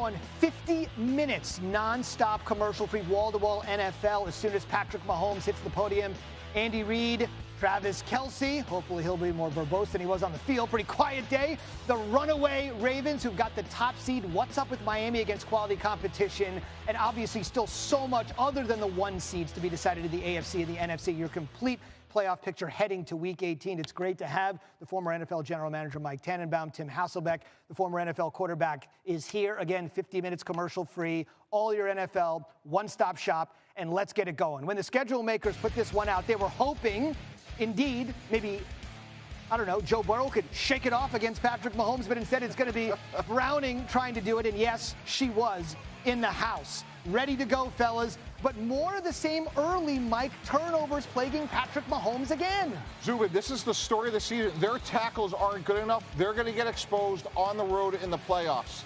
going 50 minutes non-stop commercial-free wall-to-wall NFL as soon as Patrick Mahomes hits the podium. Andy Reid, Travis Kelce, hopefully he'll be more verbose than he was on the field. Pretty quiet day. The runaway Ravens, who've got the top seed. What's up with Miami against quality competition? And obviously still so much other than the one seeds to be decided in the AFC and the NFC. Your complete playoff picture heading to Week 18. It's great to have the former NFL general manager Mike Tannenbaum, Tim Hasselbeck, the former NFL quarterback, is here. Again, 50 minutes commercial-free, all your NFL, one-stop shop, and let's get it going. When the schedule makers put this one out, they were hoping, indeed, maybe, I don't know, Joe Burrow could shake it off against Patrick Mahomes, but instead it's going to be Browning trying to do it, and yes, she was in the house. Ready to go, fellas. But more of the same early, Mike. Turnovers plaguing Patrick Mahomes again. Zubin, this is the story of the season. Their tackles aren't good enough. They're going to get exposed on the road in the playoffs.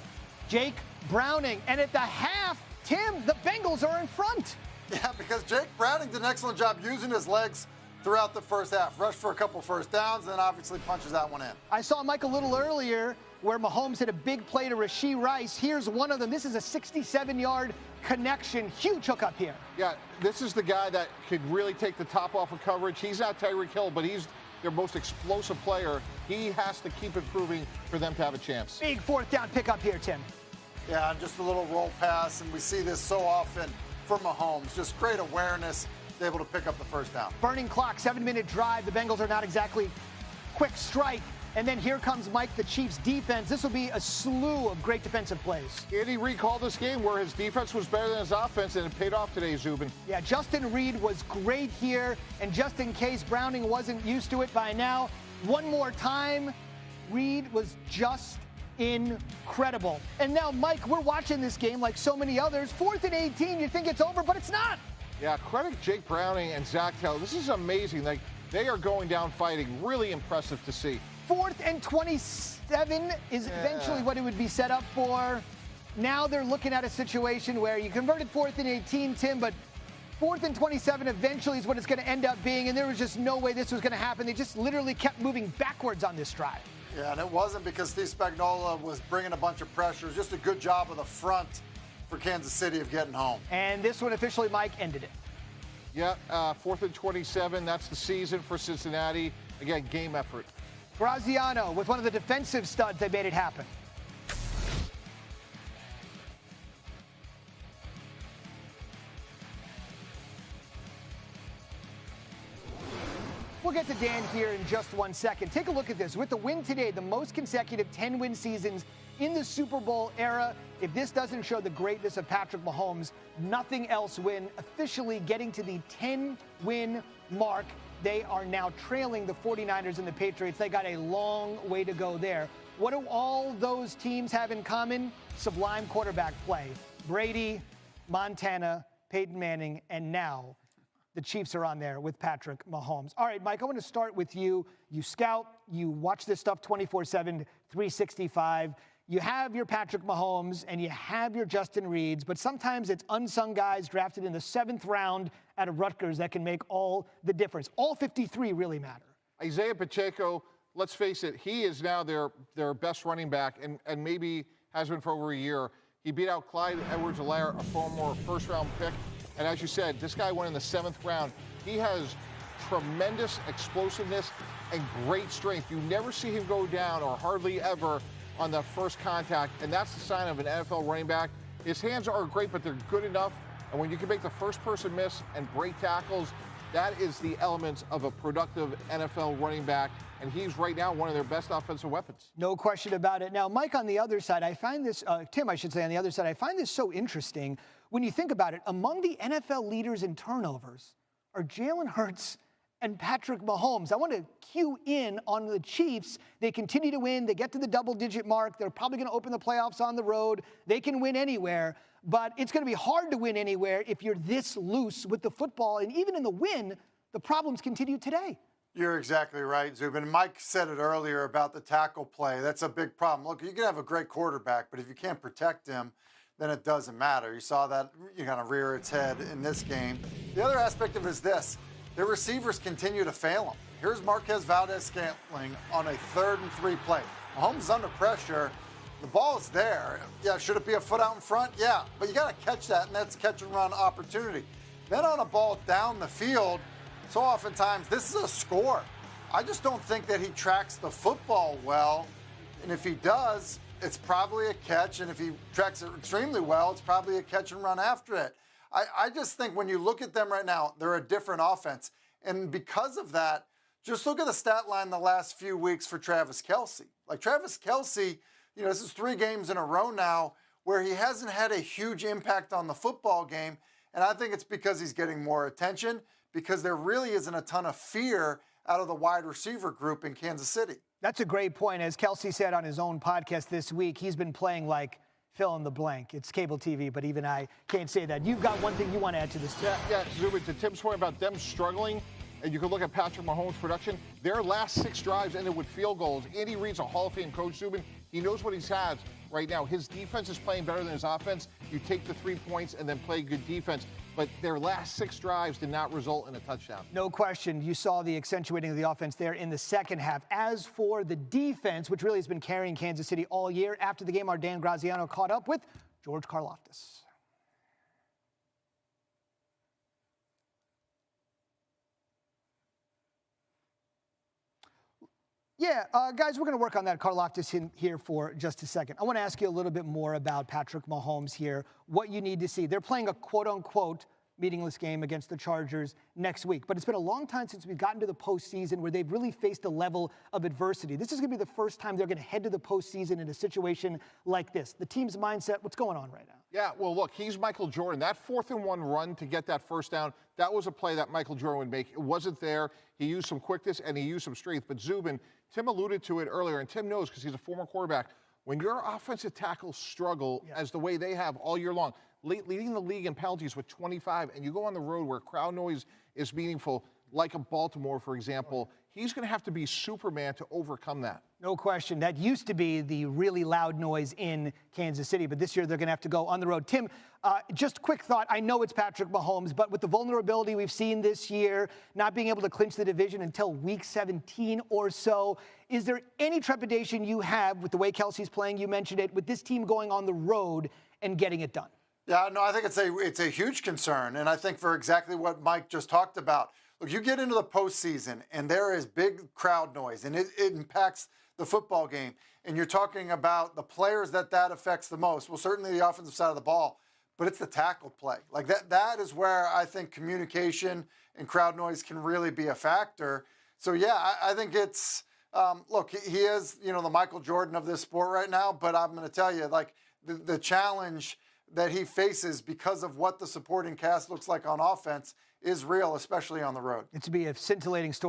Jake Browning. And at the half, Tim, the Bengals are in front. Yeah, because Jake Browning did an excellent job using his legs throughout the first half. Rushed for a couple first downs, and then obviously punches that one in. I saw Mike a little earlier where Mahomes hit a big play to Rashee Rice. Here's one of them. This is a 67-yard connection. Huge hookup here. Yeah, this is the guy that could really take the top off of coverage. He's not Tyreek Hill, but he's their most explosive player. He has to keep improving for them to have a chance. Big fourth down pickup here, Tim. Yeah, just a little roll pass, and we see this so often for Mahomes. Just great awareness, able to pick up the first down. Burning clock, 7-minute drive. The Bengals are not exactly quick strike. And then here comes Mike, the Chiefs' defense. This will be a slew of great defensive plays. Andy Reid called this game where his defense was better than his offense, and it paid off today, Zubin. Yeah, Justin Reid was great here. And just in case Browning wasn't used to it by now, one more time, Reid was just incredible. And now, Mike, we're watching this game like so many others. 4th and 18, you think it's over, but it's not. Yeah, credit Jake Browning and Zach Taylor. This is amazing. They are going down fighting. Really impressive to see. 4th and 27 is eventually what it would be set up for. Now they're looking at a situation where you converted 4th and 18, Tim, but 4th and 27 eventually is what it's going to end up being, and there was just no way this was going to happen. They just literally kept moving backwards on this drive. Yeah, and it wasn't because Steve Spagnuolo was bringing a bunch of pressure. It was just a good job of the front for Kansas City of getting home. And this one officially, Mike, ended it. Yeah, 4th and 27, that's the season for Cincinnati. Again, game effort. Graziano with one of the defensive studs, they made it happen. We'll get to Dan here in just 1 second. Take a look at this. With the win today, the most consecutive 10-win seasons in the Super Bowl era. If this doesn't show the greatness of Patrick Mahomes, nothing else win. Officially getting to the 10-win mark. They are now trailing the 49ers and the Patriots. They got a long way to go there. What do all those teams have in common? Sublime quarterback play. Brady, Montana, Peyton Manning, and now the Chiefs are on there with Patrick Mahomes. All right, Mike, I want to start with you. You scout, you watch this stuff 24/7, 365. You have your Patrick Mahomes and you have your Justin Reeds, but sometimes it's unsung guys drafted in the 7th round out of Rutgers that can make all the difference. All 53 really matter. Isaiah Pacheco, let's face it, he is now their best running back and maybe has been for over a year. He beat out Clyde Edwards-Helaire, a former first-round pick. And as you said, this guy went in the 7th round. He has tremendous explosiveness and great strength. You never see him go down, or hardly ever, on the first contact, and that's the sign of an NFL running back. His hands are great, but they're good enough. And when you can make the first person miss and break tackles, that is the elements of a productive NFL running back. And he's right now one of their best offensive weapons. No question about it. Now, Mike, on the other side, I find this, Tim, I should say on the other side, I find this so interesting. When you think about it, among the NFL leaders in turnovers are Jalen Hurts and Patrick Mahomes. I want to cue in on the Chiefs. They continue to win. They get to the double-digit mark. They're probably going to open the playoffs on the road. They can win anywhere, but it's going to be hard to win anywhere if you're this loose with the football. And even in the win, the problems continue today. You're exactly right, Zubin. Mike said it earlier about the tackle play. That's a big problem. Look, you can have a great quarterback, but if you can't protect him, then it doesn't matter. You saw that kind of rear its head in this game. The other aspect of it is this. Their receivers continue to fail them. Here's Marquez Valdez-Scantling on a 3rd and 3 play. Mahomes is under pressure. The ball is there. Yeah, should it be a foot out in front? Yeah, but you got to catch that, and that's catch and run opportunity. Then on a ball down the field, so oftentimes this is a score. I just don't think that he tracks the football well, and if he does, it's probably a catch, and if he tracks it extremely well, it's probably a catch and run after it. I just think when you look at them right now, they're a different offense, and because of that, just look at the stat line the last few weeks for Travis Kelce. Like Travis Kelce, this is 3 games in a row now where he hasn't had a huge impact on the football game. And I think it's because he's getting more attention, because there really isn't a ton of fear out of the wide receiver group in Kansas City. That's a great point. As Kelce said on his own podcast this week, he's been playing like fill in the blank. It's cable TV, but even I can't say that. You've got one thing you want to add to this. Yeah, Zubin, to Tim's point about them struggling, and you can look at Patrick Mahomes' production, their last 6 drives ended with field goals. Andy Reid's a Hall of Fame coach, Zubin. He knows what he has right now. His defense is playing better than his offense. You take the 3 points and then play good defense. But their last 6 drives did not result in a touchdown. No question. You saw the accentuating of the offense there in the second half. As for the defense, which really has been carrying Kansas City all year, after the game, our Dan Graziano caught up with George Karlaftis. Yeah, guys, we're going to work on that Karlaftis in here for just a second. I want to ask you a little bit more about Patrick Mahomes here, what you need to see. They're playing a quote-unquote meaningless game against the Chargers next week. But it's been a long time since we've gotten to the postseason where they've really faced a level of adversity. This is going to be the first time they're going to head to the postseason in a situation like this. The team's mindset, what's going on right now? Yeah, well, look, he's Michael Jordan. That 4th-and-1 run to get that first down, that was a play that Michael Jordan would make. It wasn't there. He used some quickness and he used some strength. But Zubin, Tim alluded to it earlier, and Tim knows because he's a former quarterback. When your offensive tackles struggle as the way they have all year long, leading the league in penalties with 25, and you go on the road where crowd noise is meaningful, like a Baltimore, for example, he's going to have to be Superman to overcome that. No question. That used to be the really loud noise in Kansas City, but this year they're going to have to go on the road. Tim, just quick thought. I know it's Patrick Mahomes, but with the vulnerability we've seen this year, not being able to clinch the division until week 17 or so, is there any trepidation you have with the way Kelce's playing, you mentioned it, with this team going on the road and getting it done? Yeah, no, I think it's a huge concern, and I think for exactly what Mike just talked about. Look, you get into the postseason, and there is big crowd noise, and it impacts the football game. And you're talking about the players that affects the most. Well, certainly the offensive side of the ball, but it's the tackle play. Like that is where I think communication and crowd noise can really be a factor. So, yeah, I think it's, look, he is, the Michael Jordan of this sport right now, but I'm going to tell you, like, the challenge that he faces because of what the supporting cast looks like on offense is real, especially on the road. It's to be a scintillating story.